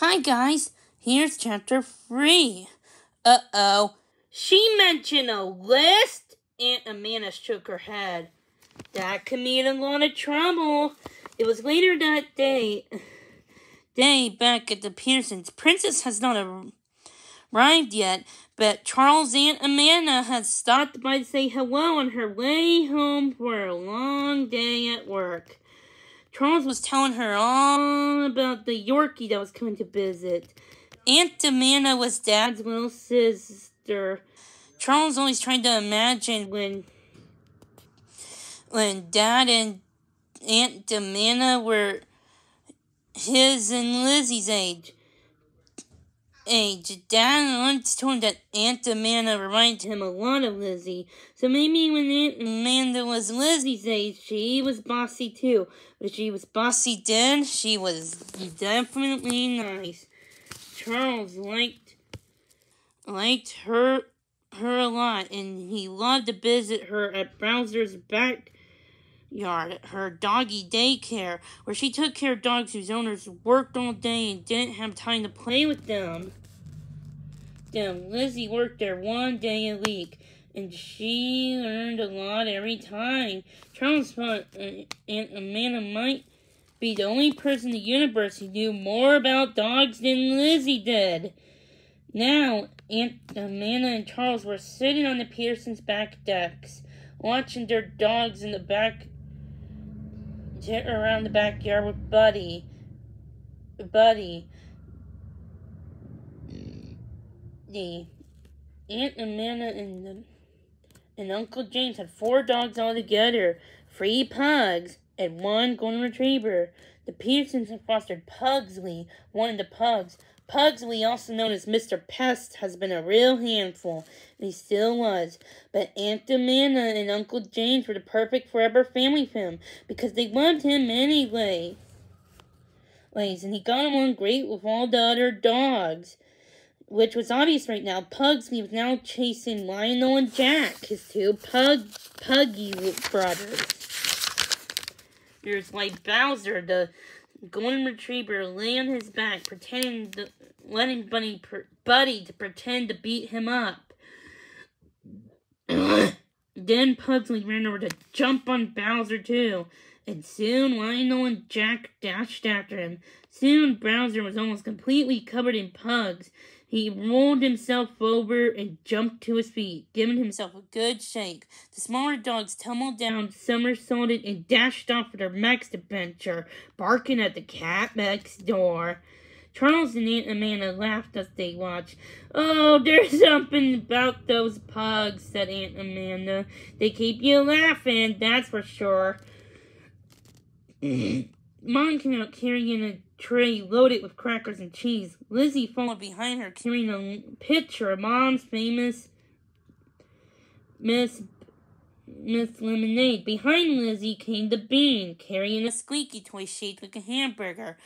Hi guys, here's chapter 3. Uh-oh. She mentioned a list? Aunt Amanda shook her head. That could mean a lot of trouble. It was later that day back at the Pearsons. Princess has not arrived yet, but Charles' Aunt Amanda has stopped by to say hello on her way home for a long day at work. Charles was telling her all about the Yorkie that was coming to visit. Aunt Amanda was Dad's little sister. Charles always tried to imagine when Dad and Aunt Amanda were his and Lizzie's age. Dad once told him that Aunt Amanda reminded him a lot of Lizzie. So maybe when Aunt Amanda was Lizzie's age, she was bossy too. But if she was bossy then, she was definitely nice. Charles liked her a lot, and he loved to visit her at Bowser's backyard, her doggy daycare, where she took care of dogs whose owners worked all day and didn't have time to play with them. Then Lizzie worked there one day a week, and she learned a lot every time. Charles thought Aunt Amanda might be the only person in the universe who knew more about dogs than Lizzie did. Now, Aunt Amanda and Charles were sitting on the Pearsons' back decks, watching their dogs in the back around the backyard with Buddy. Aunt Amanda and Uncle James had 4 dogs altogether, 3 pugs and 1 golden retriever. The Pearsons had fostered Pugsley, one of the pugs. Pugsley, also known as Mr. Pest, has been a real handful, and he still was. But Aunt Amanda and Uncle James were the perfect forever family for him, because they loved him anyway. And he got along great with all the other dogs, which was obvious right now. Pugsley was now chasing Lionel and Jack, his 2 puggy brothers. There's Bowser, the golden retriever, lay on his back, letting Buddy to pretend to beat him up. Then Pugsley ran over to jump on Bowser too, and soon Lionel and Jack dashed after him. Soon Bowser was almost completely covered in pugs. He rolled himself over and jumped to his feet, giving himself a good shake. The smaller dogs tumbled down, somersaulted, and dashed off for their next adventure, barking at the cat next door. Charles and Aunt Amanda laughed as they watched. "Oh, there's something about those pugs," said Aunt Amanda. "They keep you laughing, that's for sure." Mom came out carrying a tray loaded with crackers and cheese. Lizzie followed behind her carrying a pitcher of Mom's famous Miss Lemonade. Behind Lizzie came the Bean, carrying a squeaky toy shaped like a hamburger.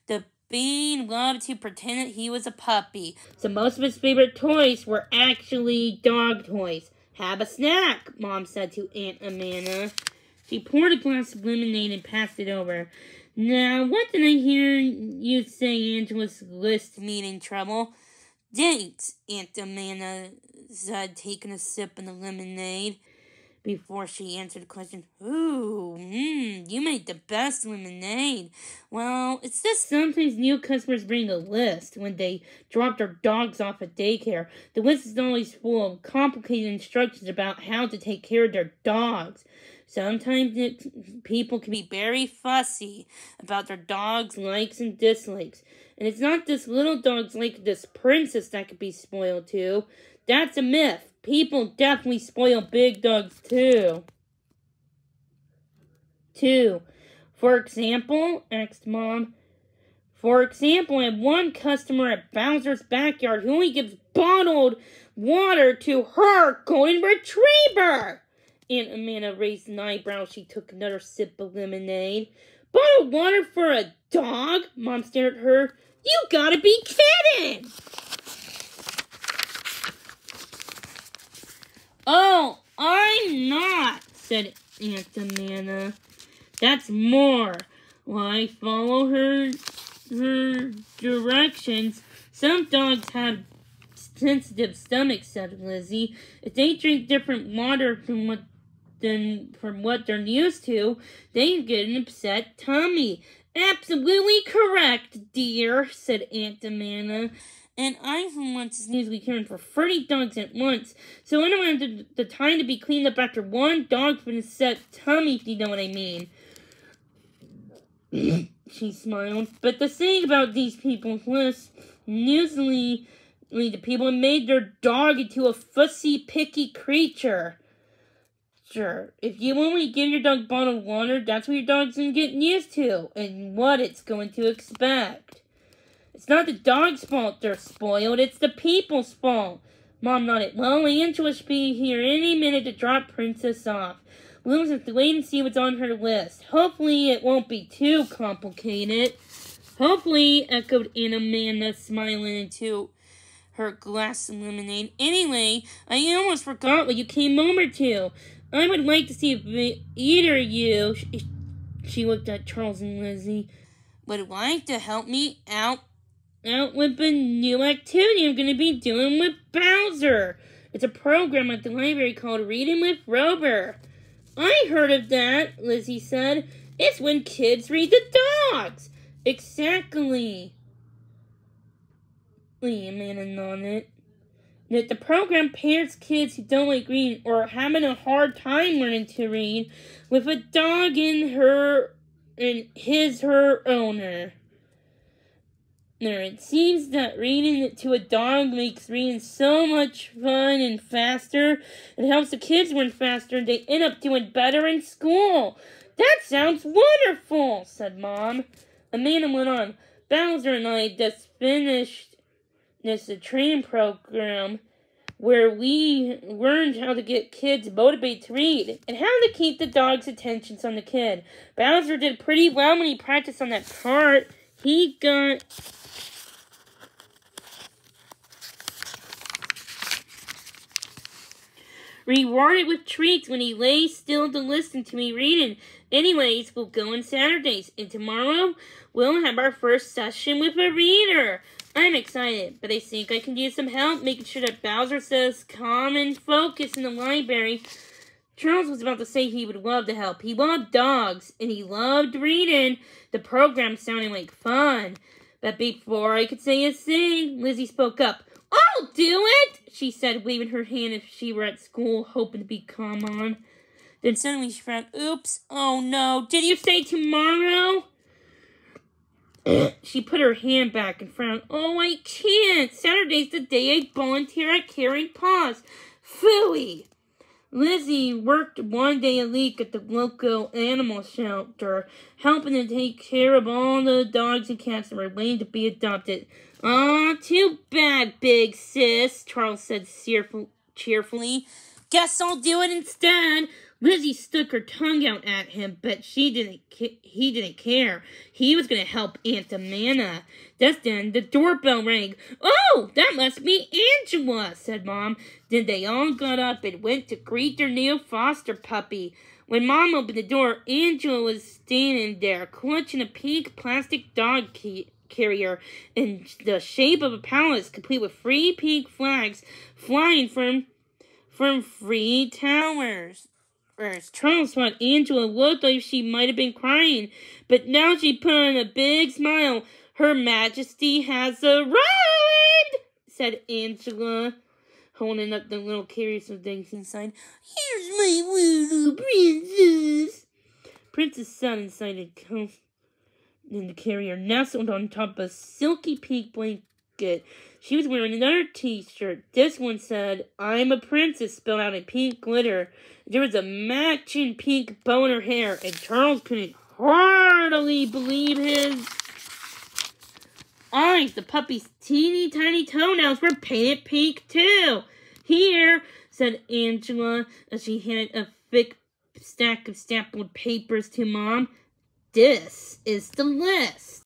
The Bean loved to pretend that he was a puppy, so most of his favorite toys were actually dog toys. "Have a snack," Mom said to Aunt Amanda. She poured a glass of lemonade and passed it over. "Now, what did I hear you say Angela's list meaning trouble?" "Dates," Aunt Amanda said, taking a sip of the lemonade. Before she answered the question, "Ooh, you made the best lemonade." "Well, it's just sometimes new customers bring a list when they drop their dogs off at daycare. The list is always full of complicated instructions about how to take care of their dogs. Sometimes people can be very fussy about their dogs' likes and dislikes. And it's not just little dogs like this Princess that could be spoiled too. That's a myth. People definitely spoil big dogs too." "For example?" asked Mom. "For example, I have one customer at Bowser's backyard who only gives bottled water to her golden retriever." Aunt Amanda raised an eyebrow as she took another sip of lemonade. "Bottled water for a dog?" Mom stared at her. "You gotta be kidding!" "Oh, I'm not," said Aunt Amanda. "That's more. Will I follow her her directions. Some dogs have sensitive stomachs, said Lizzie. If they drink different water from what they're used to, they get an upset tummy. Absolutely correct, dear, said Aunt Amanda. And I, for once, is usually caring for 30 dogs at once, so I don't have the time to be cleaned up after one dog with an upset tummy, if you know what I mean. She smiled. But the thing about these people's lists, usually the people made their dog into a fussy, picky creature. Sure, if you only give your dog bottled water, that's what your dog's going to get used to, and what it's going to expect. It's not the dog's fault they're spoiled, it's the people's fault. Mom nodded. Well, Angela should be here any minute to drop Princess off. We'll just have to wait and see what's on her list. Hopefully it won't be too complicated. Hopefully, echoed Aunt Amanda, smiling into her glass of lemonade. Anyway, I almost forgot what you came over to. I would like to see if either of you, she looked at Charles and Lizzie, would like to help me out with a new activity I'm going to be doing with Bowser. It's a program at the library called Reading with Rover. I heard of that, Lizzie said. It's when kids read the dogs. Exactly. Amanda nodded. That the program pairs kids who don't like reading or are having a hard time learning to read with a dog and her owner. Now, it seems that reading to a dog makes reading so much fun and faster. It helps the kids learn faster and they end up doing better in school. That sounds wonderful, said Mom. Amanda went on. Bowser and I just finished a training program where we learned how to get kids motivated to read and how to keep the dog's attention on the kid. Bowser did pretty well when he practiced on that part. He got rewarded with treats when he lay still to listen to me reading. Anyways, we'll go on Saturdays, and tomorrow we'll have our first session with a reader. I'm excited, but I think I can use some help making sure that Bowser says calm and focus in the library. Charles was about to say he would love to help. He loved dogs, and he loved reading. The program sounded like fun. But before I could say a thing, Lizzie spoke up. I'll do it, she said, waving her hand as if she were at school, hoping to be calm on. Then suddenly she frowned. Oops, oh no, did you say tomorrow? She put her hand back and frowned. Oh, I can't. Saturday's the day I volunteer at Caring Paws. Phooey. Lizzie worked one day a week at the local animal shelter, helping to take care of all the dogs and cats that were waiting to be adopted. Aw, too bad, big sis, Charles said cheerfully. Guess I'll do it instead. Lizzie stuck her tongue out at him, but he didn't care. He was going to help Aunt Amanda. Just then, the doorbell rang. Oh, that must be Angela, said Mom. Then they all got up and went to greet their new foster puppy. When Mom opened the door, Angela was standing there, clutching a pink plastic dog carrier in the shape of a palace, complete with 3 pink flags flying from 3 towers. Charles thought Angela looked like she might have been crying, but now she put on a big smile. Her Majesty has arrived, said Angela, holding up the little carrier with things inside. Here's my little princess. Princess sat inside in the carrier, nestled on top of a silky pink blanket. She was wearing another t-shirt. This one said, I'm a princess, spelled out in pink glitter. There was a matching pink bow in her hair, and Charles couldn't hardly believe his eyes. The puppy's teeny tiny toenails were painted pink, too. Here, said Angela, as she handed a thick stack of stapled papers to Mom. This is the list.